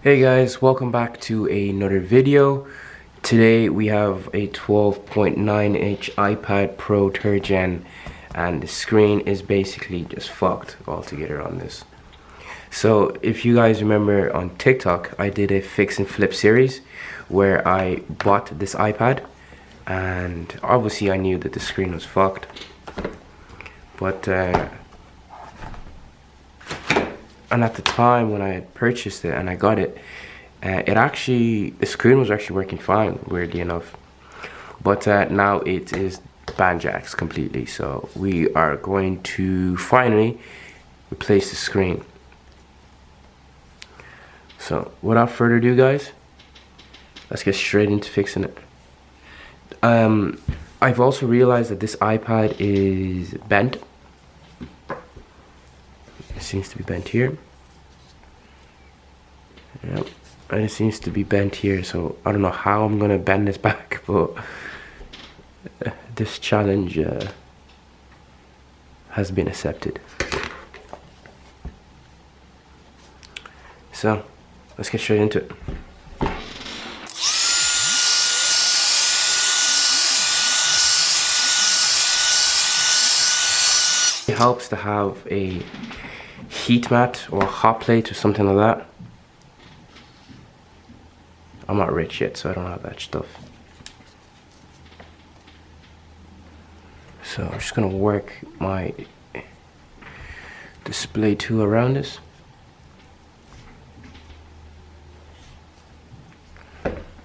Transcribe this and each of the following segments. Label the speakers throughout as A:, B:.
A: Hey guys, welcome back to another video. Today we have a 12.9-inch iPad Pro 3rd Gen and the screen is basically just fucked altogether on this. So if you guys remember on TikTok, I did a fix and flip series where I bought this iPad and obviously I knew that the screen was fucked. But and at the time when I had purchased it and I got it, the screen was actually working fine, weirdly enough. But now it is banjacks completely. So we are going to finally replace the screen. So without further ado, guys, let's get straight into fixing it. I've also realized that this iPad is bent. It seems to be bent here. Yep, and it seems to be bent here, so I don't know how I'm gonna bend this back, but this challenge has been accepted. So let's get straight into it. It helps to have a heat mat or a hot plate or something like that. I'm not rich yet, so I don't have that stuff. So I'm just gonna work my display tool around this.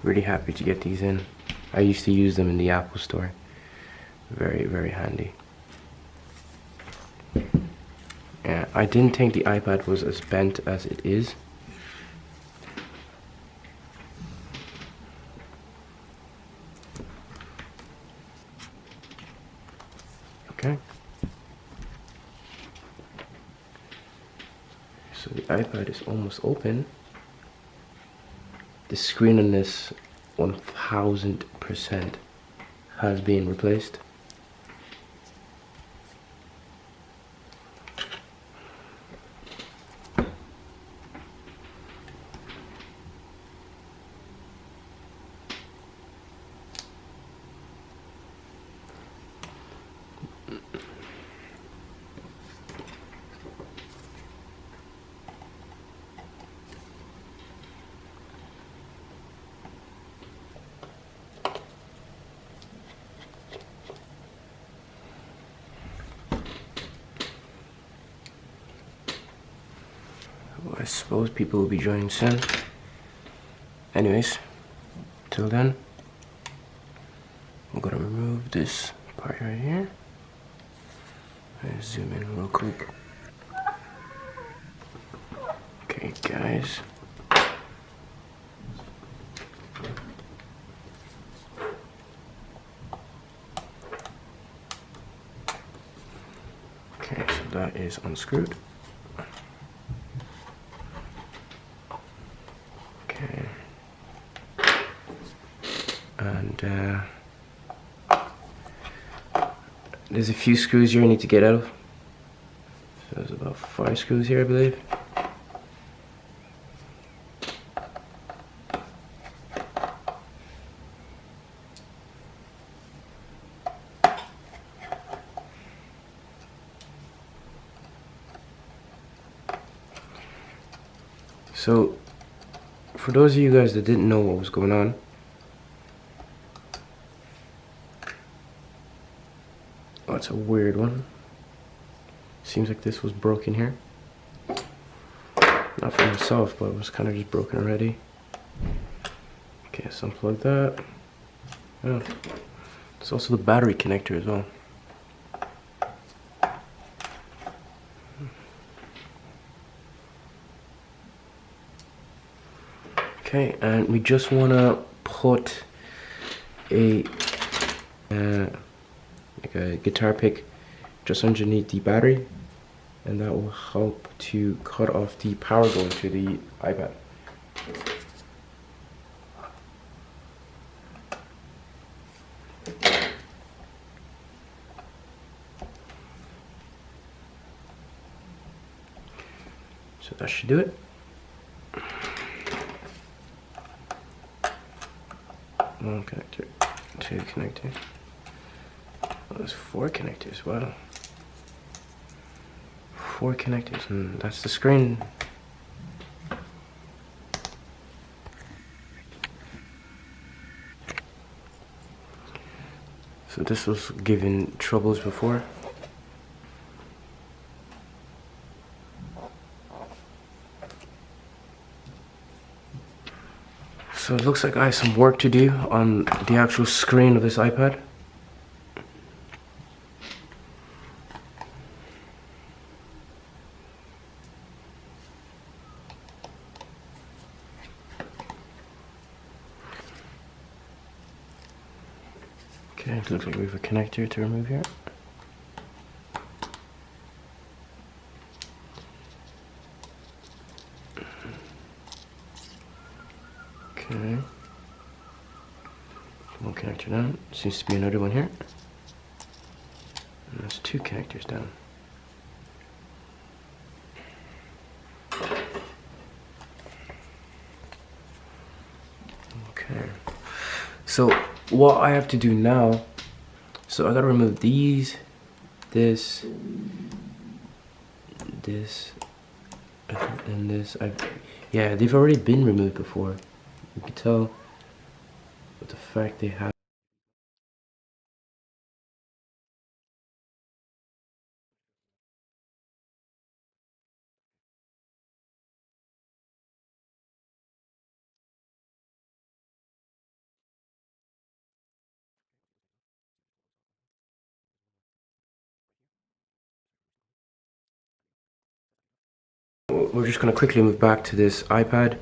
A: Really happy to get these in. I used to use them in the Apple store. Very, very handy. Yeah, I didn't think the iPad was as bent as it is. Okay. So the iPad is almost open. The screen on this 1000% has been replaced. Well, I suppose people will be joining soon. Anyways, till then, I'm gonna remove this part right here. Let's zoom in real quick. Okay, guys. Okay, so that is unscrewed. Okay. And there's a few screws here I need to get out of. So there's about 5 screws here, I believe. So, for those of you guys that didn't know what was going on, oh, it's a weird one. Seems like this was broken here. Not for myself, but it was kind of just broken already. Okay, so unplug that. Oh, it's also the battery connector as well. Okay, and we just want to put a like a guitar pick just underneath the battery, and that will help to cut off the power going to the iPad. So that should do it. One connector, two connectors. Oh, there's four connectors. Wow. Four connectors, and that's the screen. So this was giving troubles before. So it looks like I have some work to do on the actual screen of this iPad. Okay, it looks like we have a connector to remove here. Okay. One connector down. Seems to be another one here. And there's two connectors down. Okay. So what I have to do now, so I gotta remove these, this, and this. Yeah, they've already been removed before. You can tell with the fact they have. We're just gonna quickly move back to this iPad.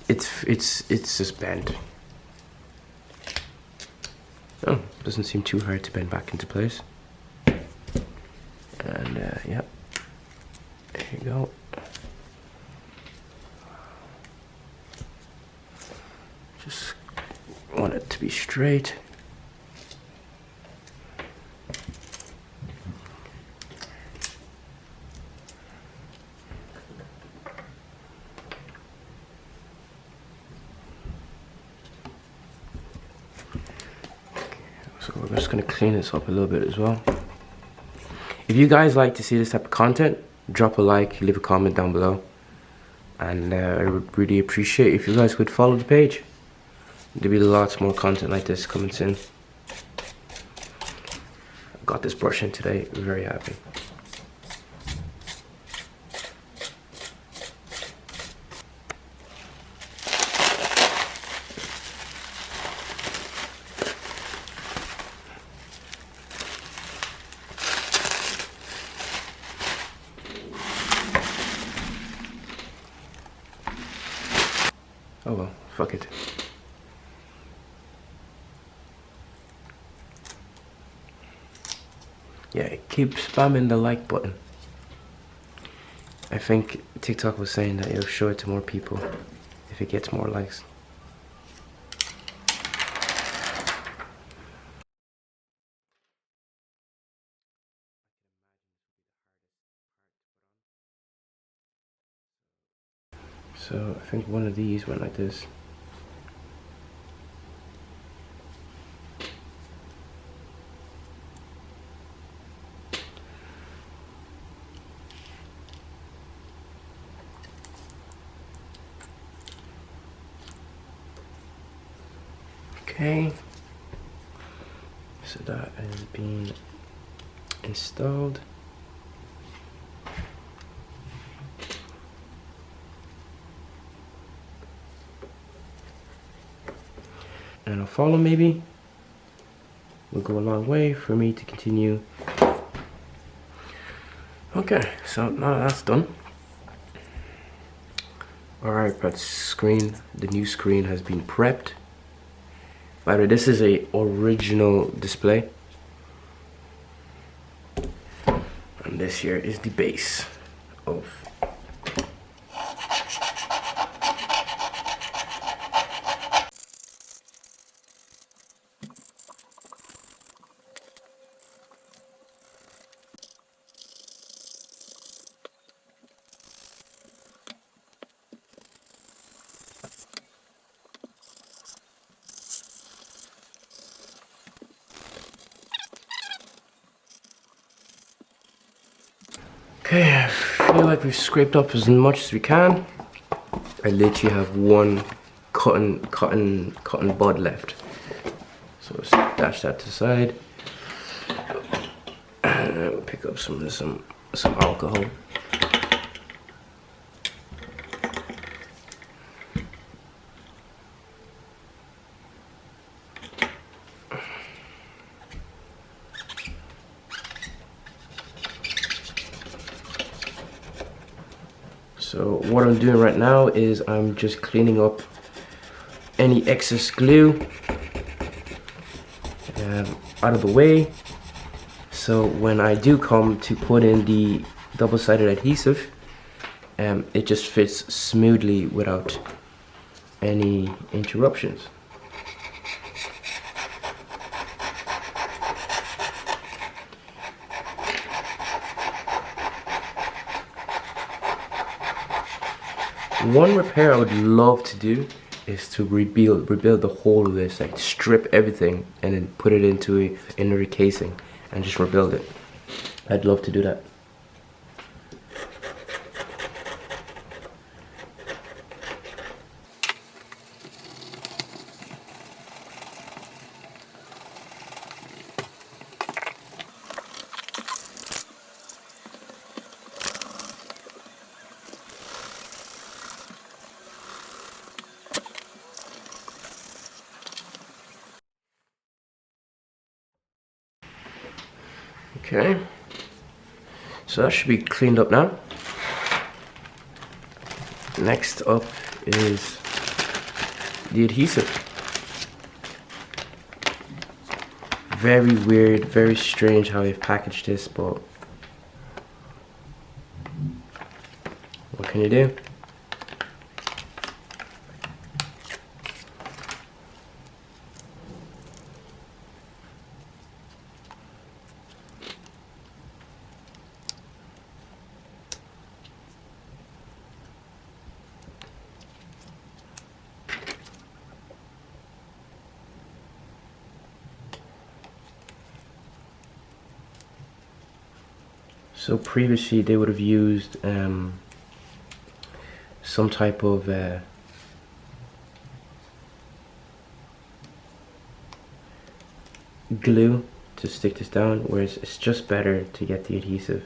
A: It's just bent. Oh, doesn't seem too hard to bend back into place. And yep, there you go. Just want it to be straight. So we're just gonna clean this up a little bit as well. If you guys like to see this type of content, drop a like, leave a comment down below. And I would really appreciate if you guys would follow the page. There'll be lots more content like this coming soon. I got this brush in today, very happy. Oh well, fuck it. Yeah, keep spamming the like button. I think TikTok was saying that it'll show it to more people if it gets more likes. So I think one of these went like this. Okay, so that is being installed. And a follow maybe will go a long way for me to continue. Okay, so now that's done. Alright, but screen, the new screen has been prepped. By the way, this is a original display. And this here is the base of Okay, I feel like we've scraped up as much as we can. I literally have one cotton bud left. So let's dash that to the side. And pick up some alcohol. So what I'm doing right now is I'm just cleaning up any excess glue out of the way. So when I do come to put in the double-sided adhesive, it just fits smoothly without any interruptions. One repair I would love to do is to rebuild the whole of this, like strip everything and then put it into another casing and just rebuild it. I'd love to do that. Okay, so that should be cleaned up now. Next up is the adhesive. Very weird, very strange how they've packaged this, but what can you do? So previously they would have used some type of glue to stick this down, whereas it's just better to get the adhesive.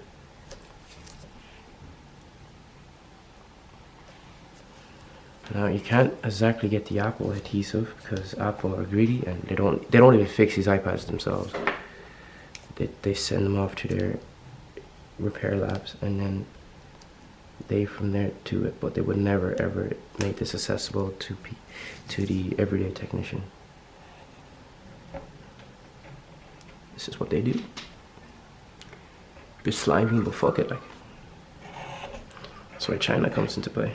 A: Now you can't exactly get the Apple adhesive because Apple are greedy and they don't even fix these iPads themselves. They send them off to their repair labs and then they from there to it, but they would never ever make this accessible to the everyday technician. This is what they do. Bit slimy, but fuck it, like. That's why China comes into play.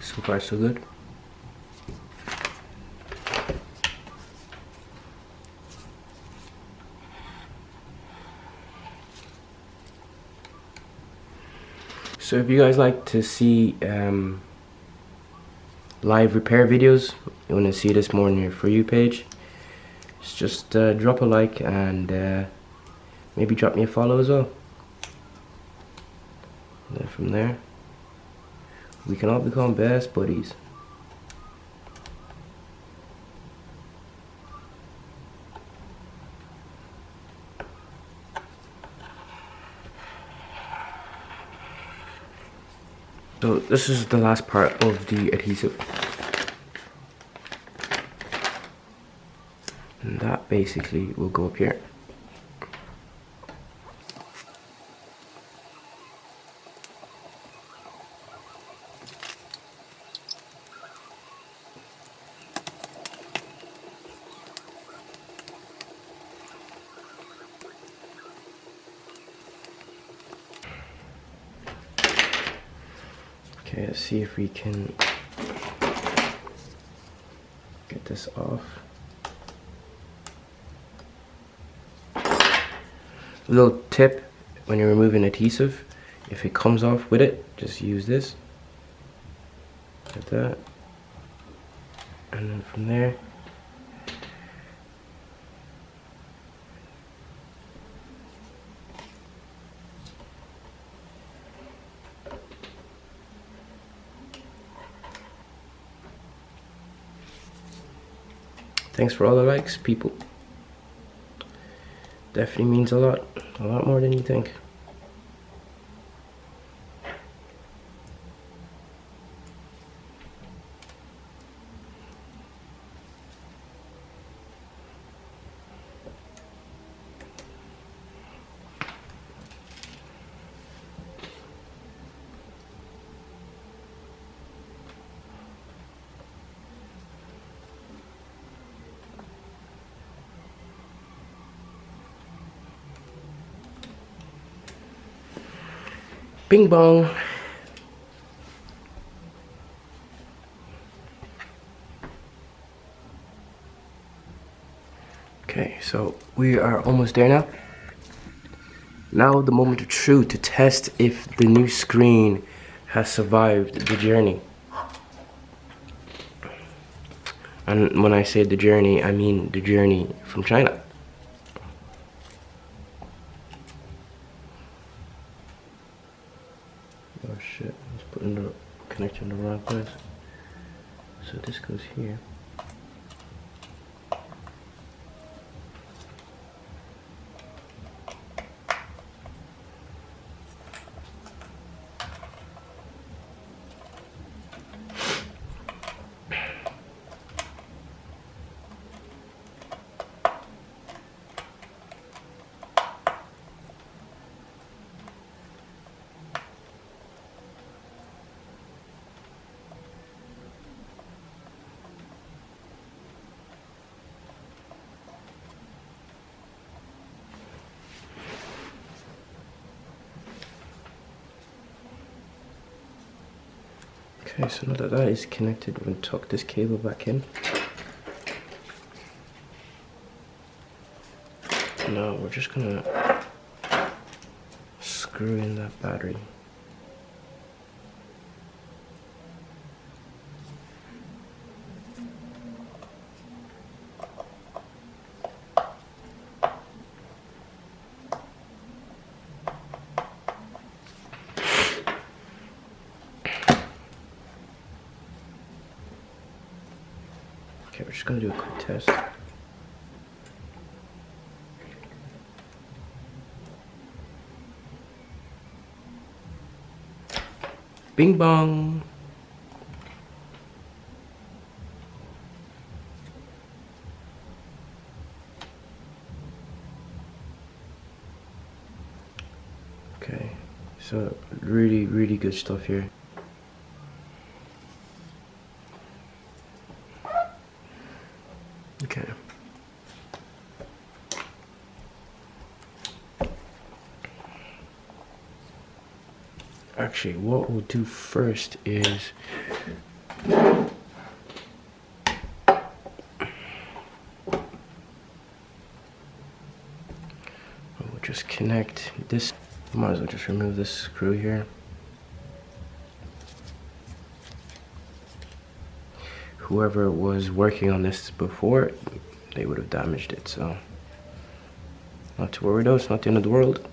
A: So far so good. So if you guys like to see live repair videos, you want to see this more on your For You page, just drop a like and maybe drop me a follow as well. And then from there, we can all become best buddies. So this is the last part of the adhesive. And that basically will go up here. Okay, let's see if we can get this off. A little tip when you're removing adhesive, if it comes off with it, just use this. Like that. And then from there, thanks for all the likes, people. Definitely means a lot more than you think. Bing bong. Okay, so we are almost there now. Now the moment of truth to test if the new screen has survived the journey. And when I say the journey, I mean the journey from China. Oh shit, I was putting the connection in the wrong place. So this goes here. Okay, so now that that is connected, we're going to tuck this cable back in. Now we're just going to screw in that battery. Okay, we're just going to do a quick test. Bing bong. Okay, so really good stuff here. Okay. Actually, what we'll do first is we'll just connect this. Might as well just remove this screw here. Whoever was working on this before, they would have damaged it, so not to worry though, it's not the end of the world.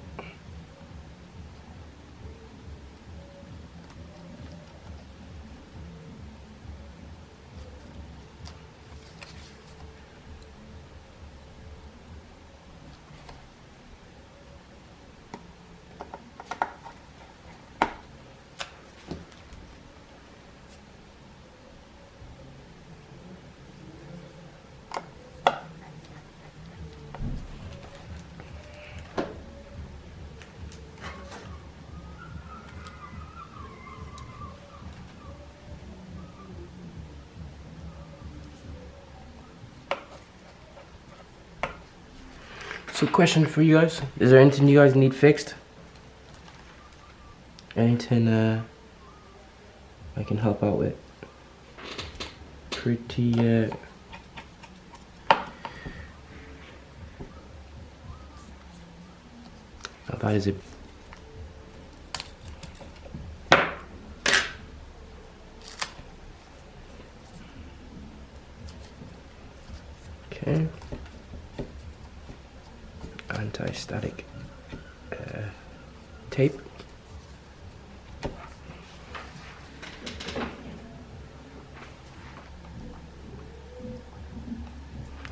A: So question for you guys, is there anything you guys need fixed? Anything I can help out with. Pretty now that is a okay. Anti-static tape.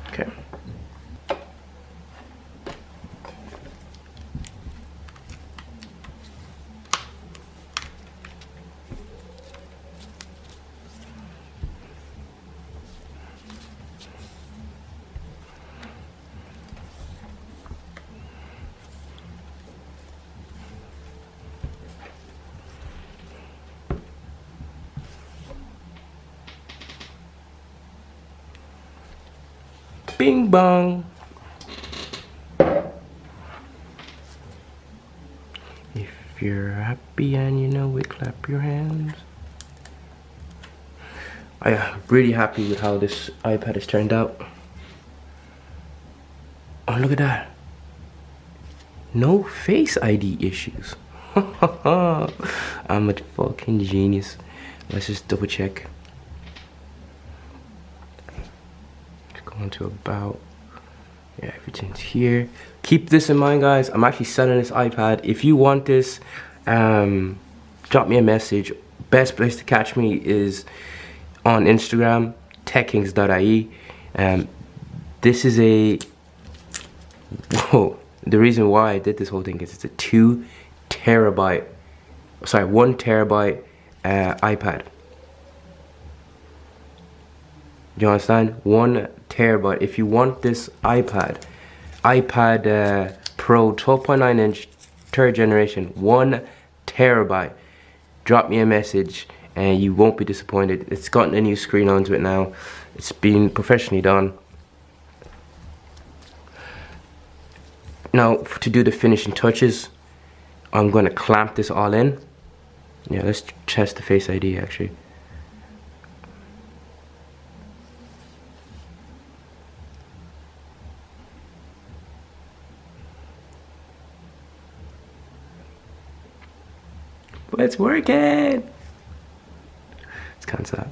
A: Okay. Bing bong. If you're happy and you know it, clap your hands. I am really happy with how this iPad has turned out. Oh, look at that. No Face ID issues. I'm a fucking genius. Let's just double check. Going to about, yeah, everything's here. Keep this in mind, guys. I'm actually selling this iPad. If you want this, drop me a message. Best place to catch me is on Instagram, Techkingz.ie. This is a, whoa, the reason why I did this whole thing is it's a 1 terabyte iPad. Do you understand? 1 terabyte. If you want this iPad Pro 12.9 inch, 3rd generation, 1 terabyte, drop me a message and you won't be disappointed. It's gotten a new screen onto it now. It's been professionally done. Now, to do the finishing touches, I'm going to clamp this all in. Yeah, let's test the Face ID actually. It's working! It's kind of sad.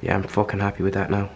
A: Yeah, I'm fucking happy with that now.